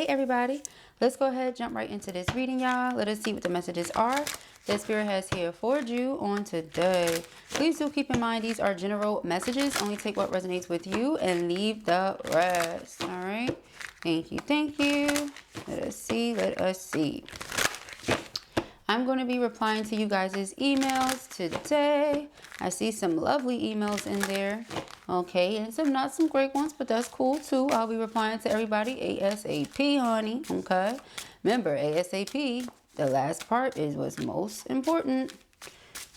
Hey everybody, let's go ahead, jump right into this reading, y'all. Let us see what the messages are that Spirit has here for you on today. Please do keep in mind these are general messages. Only take what resonates with you and leave the rest. All right. Thank you. Thank you. Let us see. Let us see. I'm going to be replying to you guys' emails today. I see some lovely emails in there. Okay, and some not some great ones, but that's cool too. I'll be replying to everybody ASAP, honey. Okay. Remember, ASAP, the last part is what's most important.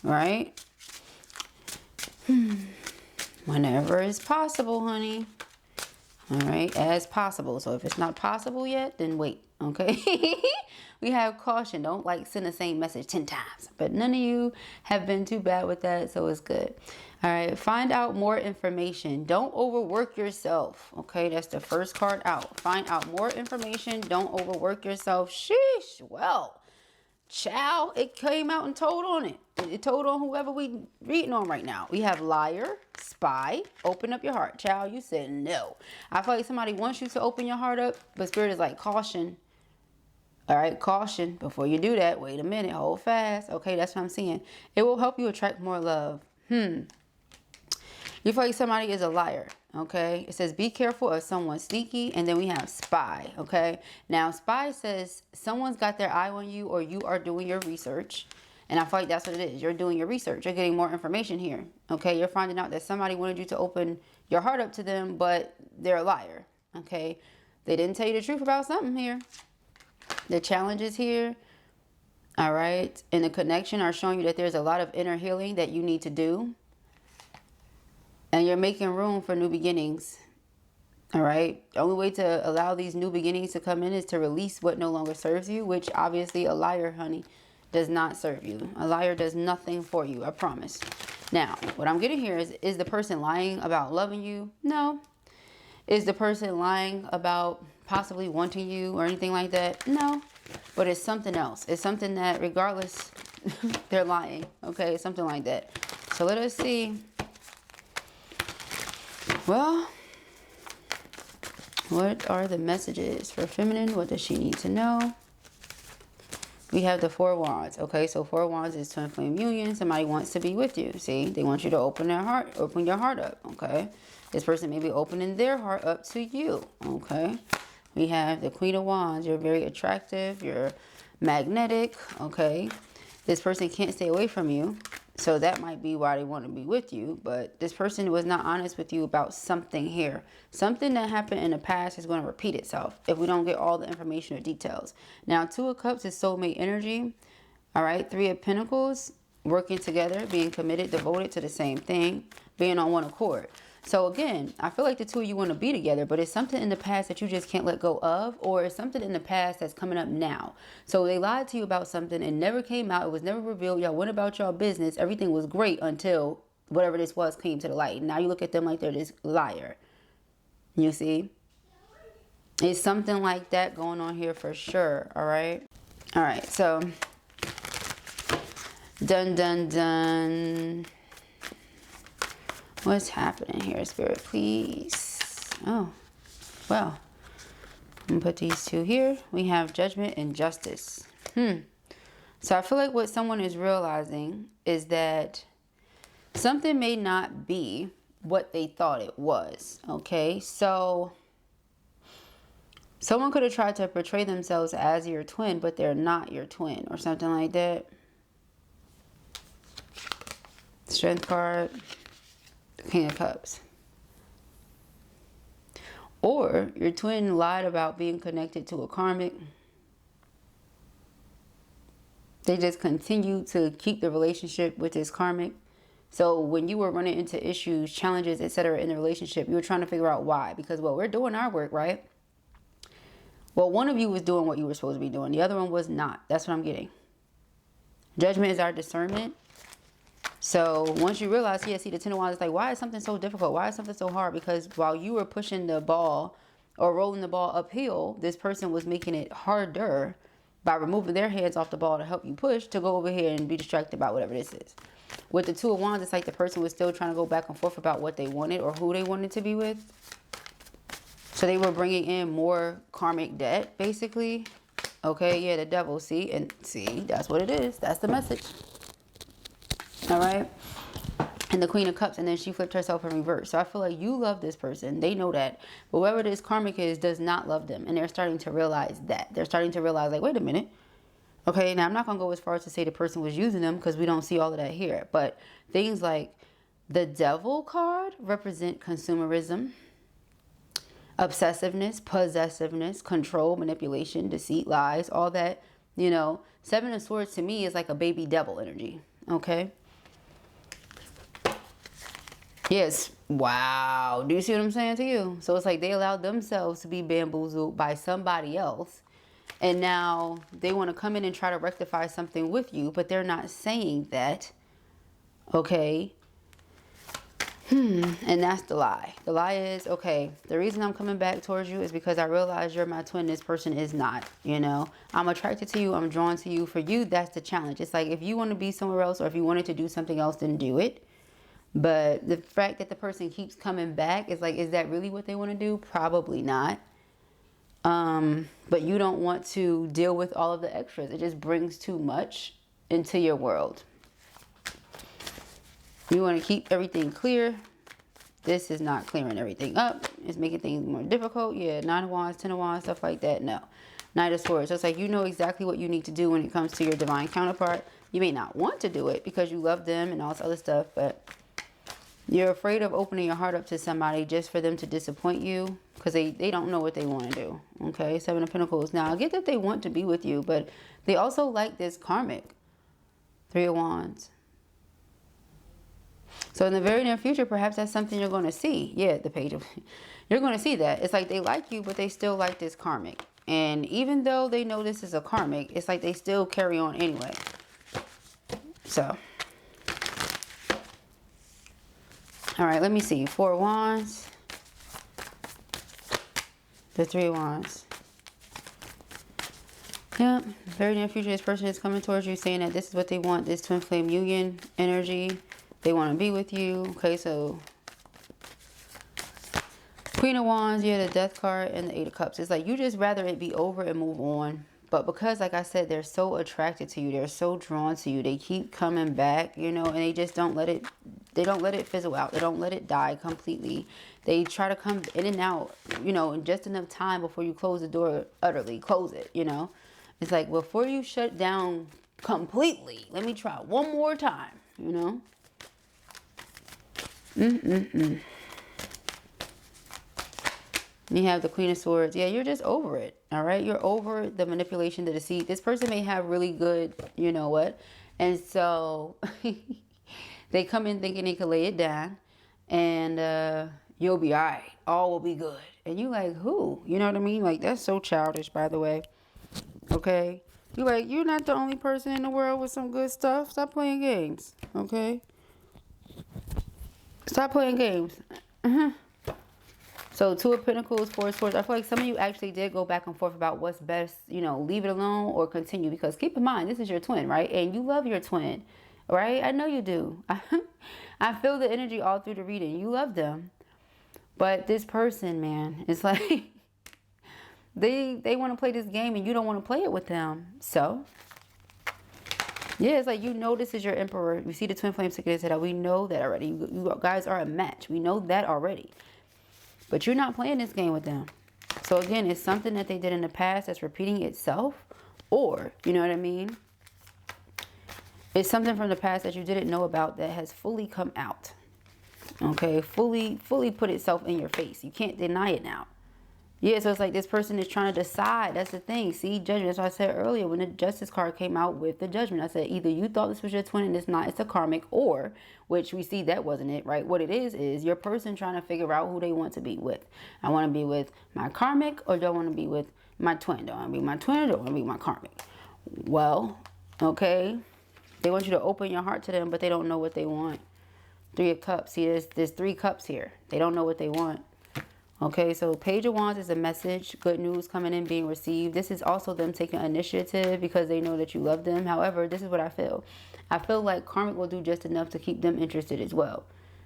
Right? Whenever it's possible, honey. All right, as possible. So if it's not possible yet, then wait. Okay. We have caution. Don't like send the same message 10 times. But none of you have been too bad with that, so it's good. All right, find out more information. Don't overwork yourself. Okay, that's the first card out. Find out more information. Don't overwork yourself. Sheesh. Well, child, it came out and told on it. It told on whoever we reading on right now. We have liar, spy, open up your heart. Child, you said no. I feel like somebody wants you to open your heart up, but Spirit is like, caution. All right, caution. Before you do that, wait a minute, hold fast. Okay, that's what I'm seeing. It will help you attract more love. You feel like somebody is a liar. Okay, it says be careful of someone sneaky, and then we have spy. Okay, now spy says someone's got their eye on you, or you are doing your research. And I feel like that's what it is. You're doing your research. You're getting more information here. Okay, you're finding out that somebody wanted you to open your heart up to them, but they're a liar. Okay, they didn't tell you the truth about something here. The challenges here, all right, and the connection are showing you that there's a lot of inner healing that you need to do. And you're making room for new beginnings. All right. The only way to allow these new beginnings to come in is to release what no longer serves you, which obviously a liar, honey, does not serve you. A liar does nothing for you. I promise. Now, what I'm getting here is the person lying about loving you? No. Is the person lying about possibly wanting you or anything like that? No. But it's something else. It's something that regardless, they're lying. Okay. Something like that. So let us see. Well, what are the messages for feminine? What does she need to know? We have the 4 wands. Okay, so 4 wands is twin flame union. Somebody wants to be with you. See, they want you to open your heart up. Okay, this person may be opening their heart up to you. Okay, we have the Queen of Wands. You're very attractive. You're magnetic. Okay, this person can't stay away from you. So that might be why they want to be with you. But this person was not honest with you about something here. Something that happened in the past is going to repeat itself if we don't get all the information or details. Now, 2 of Cups is soulmate energy. All right. 3 of Pentacles, working together, being committed, devoted to the same thing, being on one accord. So again, I feel like the 2 of you want to be together, but it's something in the past that you just can't let go of, or it's something in the past that's coming up now. So they lied to you about something and never came out. It was never revealed. Y'all went about y'all business. Everything was great until whatever this was came to the light. Now you look at them like they're this liar. You see? It's something like that going on here for sure. All right. All right. So dun, dun, dun. What's happening here, Spirit, please? Oh, well, I'm going to put these 2 here. We have judgment and justice. So I feel like what someone is realizing is that something may not be what they thought it was. Okay, so someone could have tried to portray themselves as your twin, but they're not your twin or something like that. Strength card. King of Cups. Or your twin lied about being connected to a karmic. They just continue to keep the relationship with this karmic. So when you were running into issues, challenges, etc. in the relationship, you were trying to figure out why. Because, well, we're doing our work, right? Well, one of you was doing what you were supposed to be doing. The other one was not. That's what I'm getting. Judgment is our discernment. So once you realize, yeah, see the 10 of Wands is like, why is something so difficult? Why is something so hard? Because while you were pushing the ball or rolling the ball uphill, this person was making it harder by removing their hands off the ball to help you push to go over here and be distracted about whatever this is. With the 2 of Wands, it's like the person was still trying to go back and forth about what they wanted or who they wanted to be with. So So they were bringing in more karmic debt, basically. Okay, yeah, the devil, see? And see, that's what it is. That's the message. All right? And the Queen of Cups, and then she flipped herself in reverse. So I feel like you love this person. They know that. But whoever this karmic is does not love them. And they're starting to realize that. They're starting to realize, like, wait a minute. Okay, now I'm not going to go as far as to say the person was using them because we don't see all of that here. But things like the devil card represent consumerism, obsessiveness, possessiveness, control, manipulation, deceit, lies, all that. You know, Seven of Swords to me is like a baby devil energy. Okay. Yes. Wow. Do you see what I'm saying to you? So it's like they allowed themselves to be bamboozled by somebody else. And now they want to come in and try to rectify something with you, but they're not saying that. Okay. And that's the lie. The lie is, okay, the reason I'm coming back towards you is because I realize you're my twin. This person is not, you know. I'm attracted to you. I'm drawn to you. For you, that's the challenge. It's like if you want to be somewhere else or if you wanted to do something else, then do it. But the fact that the person keeps coming back is like, is that really what they want to do? Probably not. But you don't want to deal with all of the extras. It just brings too much into your world. You want to keep everything clear. This is not clearing everything up. It's making things more difficult. Yeah, 9 of Wands, 10 of Wands, stuff like that. No. Knight of Swords. So it's like you know exactly what you need to do when it comes to your divine counterpart. You may not want to do it because you love them and all this other stuff, but you're afraid of opening your heart up to somebody just for them to disappoint you because they don't know what they want to do. Okay, 7 of Pentacles. Now, I get that they want to be with you, but they also like this karmic. 3 of Wands. So in the very near future, perhaps that's something you're going to see. Yeah, the Page of... You're going to see that. It's like they like you, but they still like this karmic. And even though they know this is a karmic, it's like they still carry on anyway. So... all right, let me see. 4 of Wands. The 3 of Wands. Yep. Very near future, this person is coming towards you saying that this is what they want. This twin flame union energy. They want to be with you. Okay, so Queen of Wands, you had the Death card and the 8 of Cups. It's like you just rather it be over and move on. But because, like I said, they're so attracted to you. They're so drawn to you. They keep coming back, you know, and they just don't let it... They don't let it fizzle out. They don't let it die completely. They try to come in and out, you know, in just enough time before you close the door utterly. Close it, you know. It's like, before you shut down completely, let me try one more time, you know. You have the Queen of Swords. Yeah, you're just over it, all right? You're over the manipulation, the deceit. This person may have really good, you know what. And so... They come in thinking they could lay it down and you'll be all right. All will be good. And you like, who? You know what I mean? Like, that's so childish, by the way. Okay? You like, you're not the only person in the world with some good stuff. Stop playing games. Okay? Stop playing games. So 2 of Pentacles, 4 of Swords. I feel like some of you actually did go back and forth about what's best. You know, leave it alone or continue. Because keep in mind, this is your twin, right? And you love your twin. Right? I know you do. I feel the energy all through the reading. You love them. But this person, man, it's like they want to play this game and you don't want to play it with them. So, yeah, it's like, you know, this is your emperor. You see the twin flame sticking his head out. We know that already. You guys are a match. We know that already. But you're not playing this game with them. So, again, it's something that they did in the past that's repeating itself. Or, you know what I mean? It's something from the past that you didn't know about that has fully come out. Okay, fully put itself in your face. You can't deny it now. Yeah, so it's like this person is trying to decide. That's the thing. See, judgment. That's what I said earlier when the Justice card came out with the judgment. I said either you thought this was your twin and it's not, it's a karmic, or, which we see that wasn't it, right? What it is your person trying to figure out who they want to be with. I want to be with my karmic, or do I want to be with my twin? Do I want to be my twin, or do I want to be my karmic? Well, okay. They want you to open your heart to them, but they don't know what they want. 3 of Cups. See, there's 3 cups here. They don't know what they want. Okay, so Page of Wands is a message. Good news coming in, being received. This is also them taking initiative because they know that you love them. However, this is what I feel. I feel like karmic will do just enough to keep them interested as well.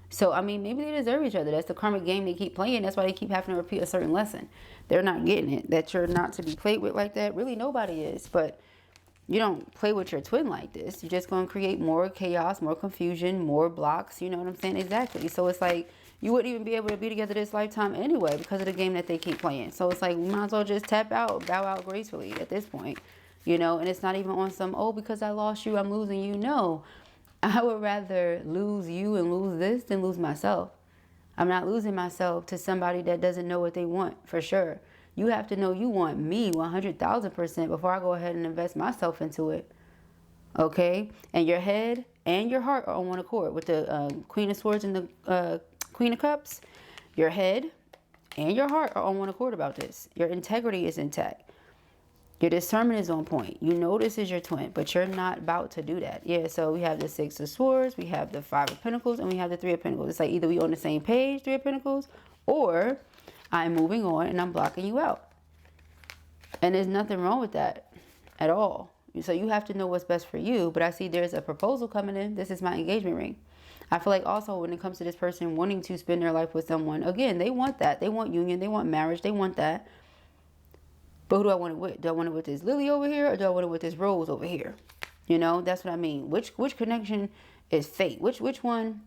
So, I mean, maybe they deserve each other. That's the karmic game they keep playing. That's why they keep having to repeat a certain lesson. They're not getting it. That you're not to be played with like that. Really, nobody is. But you don't play with your twin like this. You're just going to create more chaos, more confusion, more blocks. You know what I'm saying? Exactly. So it's like you wouldn't even be able to be together this lifetime anyway because of the game that they keep playing. So it's like we might as well just tap out, bow out gracefully at this point. You know, and it's not even on some, oh, because I lost you, I'm losing you. No, I would rather lose you and lose this than lose myself. I'm not losing myself to somebody that doesn't know what they want, for sure. You have to know you want me 100,000% before I go ahead and invest myself into it. Okay? And your head and your heart are on one accord. With the Queen of Swords and the Queen of Cups, your head and your heart are on one accord about this. Your integrity is intact. Your discernment is on point. You know this is your twin, but you're not about to do that. Yeah, so we have the Six of Swords, we have the Five of Pentacles, and we have the Three of Pentacles. It's like either we on the same page, Three of Pentacles, or I'm moving on and I'm blocking you out. And there's nothing wrong with that at all. So you have to know what's best for you. But I see there's a proposal coming in. This is my engagement ring. I feel like also when it comes to this person wanting to spend their life with someone, again, they want that. They want union. They want marriage. They want that. But who do I want it with? Do I want it with this lily over here or do I want it with this rose over here? You know, that's what I mean. Which connection is fate? Which one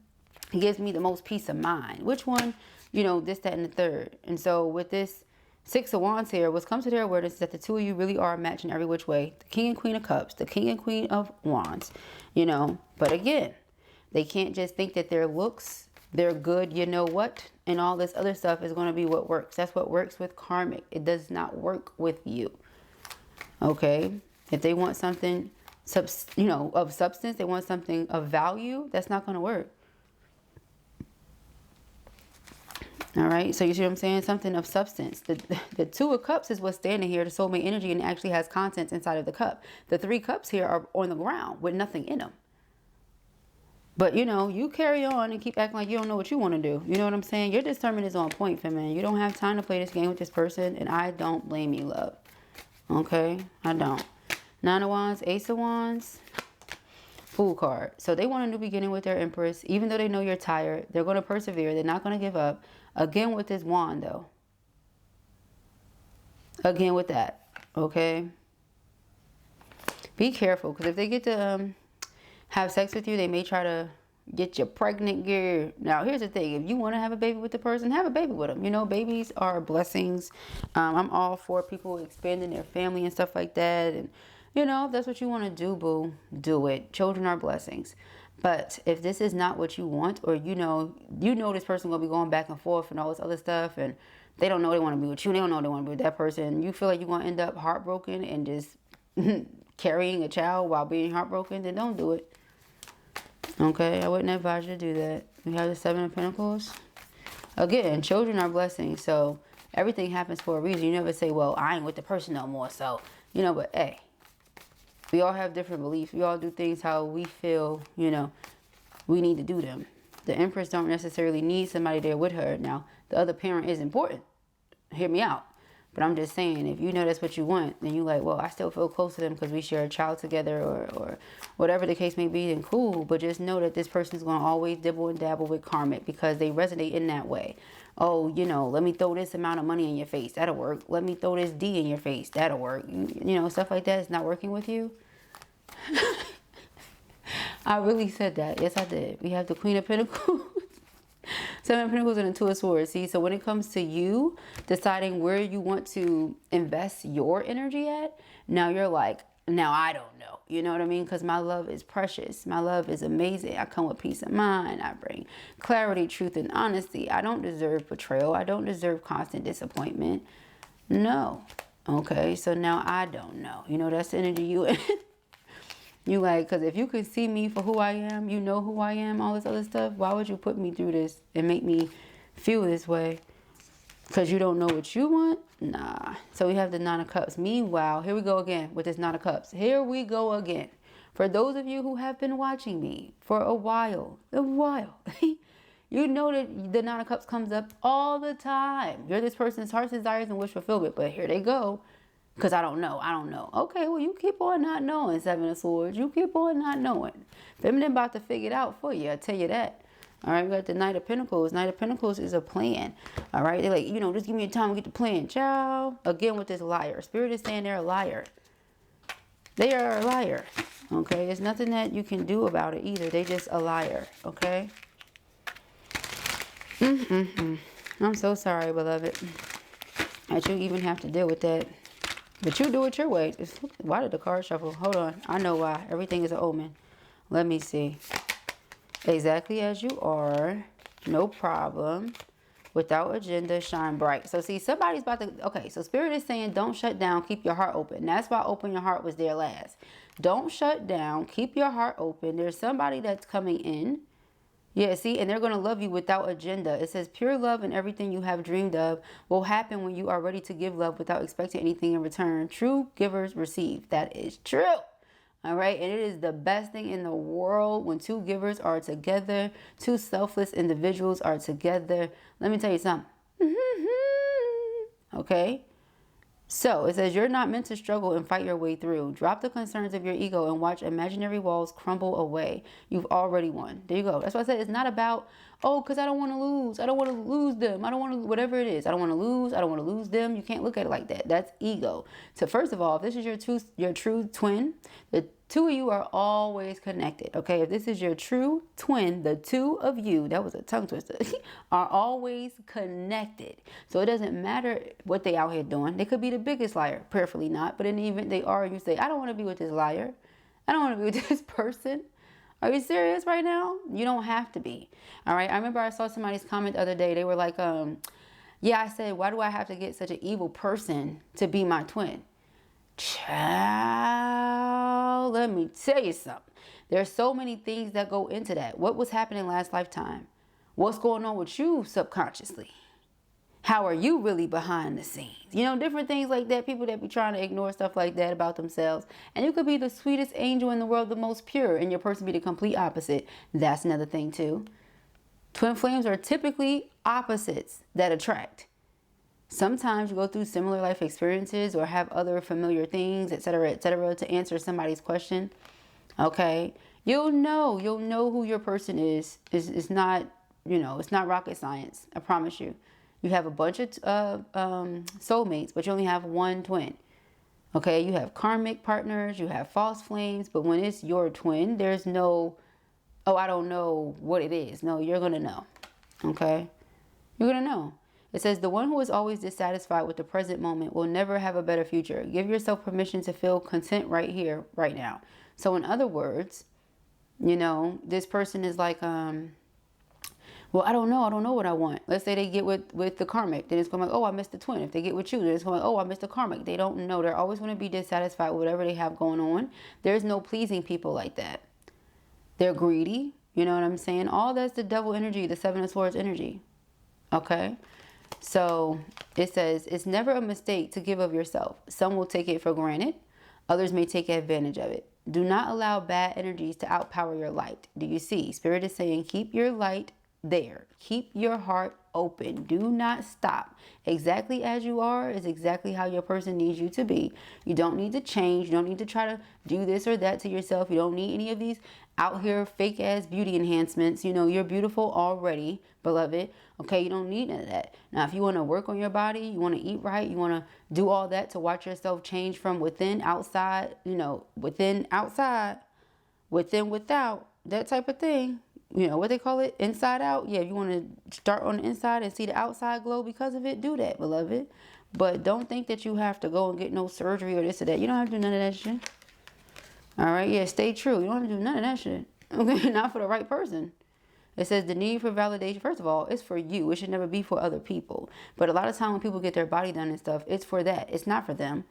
gives me the most peace of mind? Which one, you know, this, that, and the third. And so with this Six of Wands here, what's come to their awareness is that the two of you really are matching every which way. The King and Queen of Cups, the King and Queen of Wands, you know. But again, they can't just think that their looks, they're good, you know what, and all this other stuff is going to be what works. That's what works with karmic. It does not work with you. Okay? If they want something, you know, of substance, they want something of value, that's not going to work. All right, so you see what I'm saying? Something of substance. The Two of Cups is what's standing here, the soulmate energy, and it actually has contents inside of the cup. The Three Cups here are on the ground with nothing in them. But, you know, you carry on and keep acting like you don't know what you want to do. You know what I'm saying? Your discernment is on point, feminine. You don't have time to play this game with this person, and I don't blame you, love. Okay? I don't. Nine of Wands, Ace of Wands, Fool card. So they want a new beginning with their Empress. Even though they know you're tired, they're going to persevere. They're not going to give up. Again with this wand, though. Again with that. Okay? Be careful, because if they get to have sex with you, they may try to get you pregnant, girl. Now, here's the thing. If you want to have a baby with the person, have a baby with them. You know, babies are blessings. I'm all for people expanding their family and stuff like that. And, you know, if that's what you want to do, boo, do it. Children are blessings. But if this is not what you want, or you know this person going to be going back and forth and all this other stuff, and they don't know they want to be with you, they don't know they want to be with that person, you feel like you're going to end up heartbroken and just carrying a child while being heartbroken, then don't do it. Okay, I wouldn't advise you to do that. We have the Seven of Pentacles. Again, children are blessings, so everything happens for a reason. You never say, well, I ain't with the person no more, so, you know, but hey, we all have different beliefs. We all do things how we feel, you know, we need to do them. The Empress don't necessarily need somebody there with her. Now, the other parent is important. Hear me out. But I'm just saying, if you know that's what you want, then you like, well, I still feel close to them because we share a child together, or whatever the case may be, then cool. But just know that this person is going to always dibble and dabble with karmic because they resonate in that way. Oh, you know, let me throw this amount of money in your face. That'll work. Let me throw this D in your face. That'll work. You know, stuff like that is not working with you. I really said that. Yes, I did. We have the Queen of Pentacles. Seven of Pentacles and the Two of Swords. See, so when it comes to you deciding where you want to invest your energy at, now you're like, now I don't know. You know what I mean? Because my love is precious. My love is amazing. I come with peace of mind. I bring clarity, truth, and honesty. I don't deserve betrayal. I don't deserve constant disappointment. No. Okay, so now I don't know. You know, that's the energy you in. You like, because if you could see me for who I am, you know who I am, all this other stuff, why would you put me through this and make me feel this way? Because you don't know what you want? Nah. So we have the Nine of Cups. Meanwhile, here we go again with this Nine of Cups. Here we go again. For those of you who have been watching me for a while, you know that the Nine of Cups comes up all the time. You're this person's heart's desires and wish fulfillment. But here they go. Because I don't know. Okay, well, you keep on not knowing, Seven of Swords. You keep on not knowing. Feminine about to figure it out for you. I tell you that. All right, we got the Knight of Pentacles. Knight of Pentacles is a plan. All right, they're like, you know, just give me a time to get the plan. Ciao. Again with this liar. Spirit is saying they're a liar. They are a liar. Okay, there's nothing that you can do about it either. They just a liar. Okay. I'm so sorry, beloved, that you even have to deal with that. But you do it your way. Why did the card shuffle? Hold on. I know why. Everything is an omen. Let me see. Exactly as you are. No problem. Without agenda, shine bright. So see, somebody's about to... Okay, so Spirit is saying don't shut down. Keep your heart open. That's why Open Your Heart was there last. Don't shut down. Keep your heart open. There's somebody that's coming in. Yeah, see, and they're going to love you without agenda. It says pure love and everything you have dreamed of will happen when you are ready to give love without expecting anything in return. True givers receive. That is true. All right. And it is the best thing in the world when two givers are together. Two selfless individuals are together. Let me tell you something. Okay. So it says you're not meant to struggle and fight your way through. Drop the concerns of your ego and watch imaginary walls crumble away. You've already won. There you go. That's why I said it's not about, oh, because I don't want to lose. I don't want to lose them. I don't want to, whatever it is. I don't want to lose. I don't want to lose them. You can't look at it like that. That's ego. So first of all, if this is your true twin, the two of you are always connected. Okay. If this is your true twin, the two of you, that was a tongue twister, are always connected. So it doesn't matter what they out here doing. They could be the biggest liar, prayerfully not. But in the event they are, you say, I don't want to be with this liar. I don't want to be with this person. Are you serious right now? You don't have to be. All right. I remember I saw somebody's comment the other day. They were like, yeah, I said, why do I have to get such an evil person to be my twin? Child, let me tell you something. There's so many things that go into that. What was happening last lifetime? What's going on with you subconsciously? How are you really behind the scenes? You know, different things like that. People that be trying to ignore stuff like that about themselves. And you could be the sweetest angel in the world, the most pure, and your person be the complete opposite. That's another thing too. Twin flames are typically opposites that attract. Sometimes you go through similar life experiences or have other familiar things, etc., to answer somebody's question. Okay. You'll know who your person is. It's not, you know, it's not rocket science. I promise you. You have a bunch of soulmates, but you only have one twin. Okay. You have karmic partners, you have false flames, but when it's your twin, there's no, oh, I don't know what it is. No, you're going to know. Okay. You're going to know. It says the one who is always dissatisfied with the present moment will never have a better future. Give yourself permission to feel content right here, right now. So in other words, you know, this person is like, well, I don't know what I want. Let's say they get with the karmic, then it's going like, oh, I missed the twin. If they get with you, then it's going like, oh, I missed the karmic. They don't know. They're always going to be dissatisfied with whatever they have going on. There's no pleasing people like that. They're greedy. You know what I'm saying? All that's the devil energy, the Seven of Swords energy. Okay. So it says it's never a mistake to give of yourself. Some will take it for granted. Others may take advantage of it. Do not allow bad energies to outpower your light. Do you see? Spirit is saying keep your light there. Keep your heart open. Do not stop. Exactly as you are is exactly how your person needs you to be. You don't need to change. You don't need to try to do this or that to yourself. You don't need any of these out here fake ass beauty enhancements. You know, you're beautiful already, beloved. Okay, you don't need none of that. Now, if you want to work on your body, you want to eat right, you want to do all that to watch yourself change from within, outside, you know, within, outside, within, without, that type of thing. You know, what they call it? Inside out. Yeah, if you want to start on the inside and see the outside glow because of it, do that, beloved. But don't think that you have to go and get no surgery or this or that. You don't have to do none of that shit. All right, yeah, stay true. You don't have to do none of that shit. Okay, not for the right person. It says the need for validation, first of all, it's for you. It should never be for other people. But a lot of time when people get their body done and stuff, it's for that. It's not for them.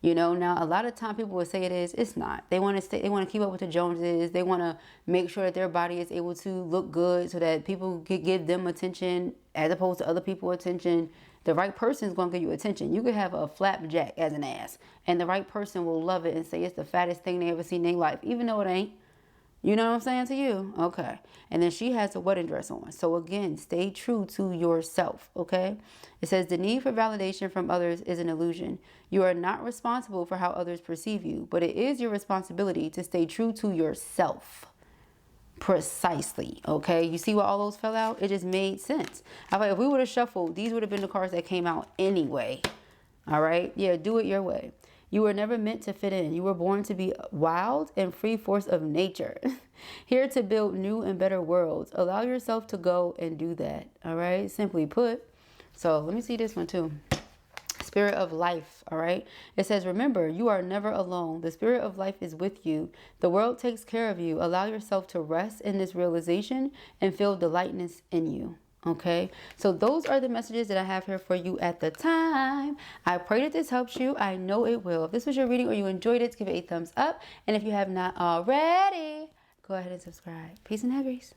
You know, now a lot of time people will say it is. It's not. They want to stay. They want to keep up with the Joneses. They want to make sure that their body is able to look good so that people can give them attention as opposed to other people attention. The right person is going to give you attention. You could have a flapjack as an ass, and the right person will love it and say it's the fattest thing they ever seen in their life, even though it ain't. You know what I'm saying to you? Okay. And then she has a wedding dress on. So again, stay true to yourself. Okay. It says the need for validation from others is an illusion. You are not responsible for how others perceive you, but it is your responsibility to stay true to yourself. Precisely. Okay, you see why all those fell out? It just made sense. I thought if we would have shuffled, these would have been the cards that came out anyway. All right, yeah, do it your way. You were never meant to fit in. You were born to be wild and free force of nature. Here to build new and better worlds. Allow yourself to go and do that. All right, simply put. So let me see this one too. Spirit of life. All right, it says, remember, you are never alone. The spirit of life is with you. The world takes care of you. Allow yourself to rest in this realization and feel the lightness in you. Okay, so those are the messages that I have here for you at the time. I pray that this helps you. I know it will. If this was your reading or you enjoyed it, give it a thumbs up. And if you have not already, go ahead and subscribe. Peace and hair, grace.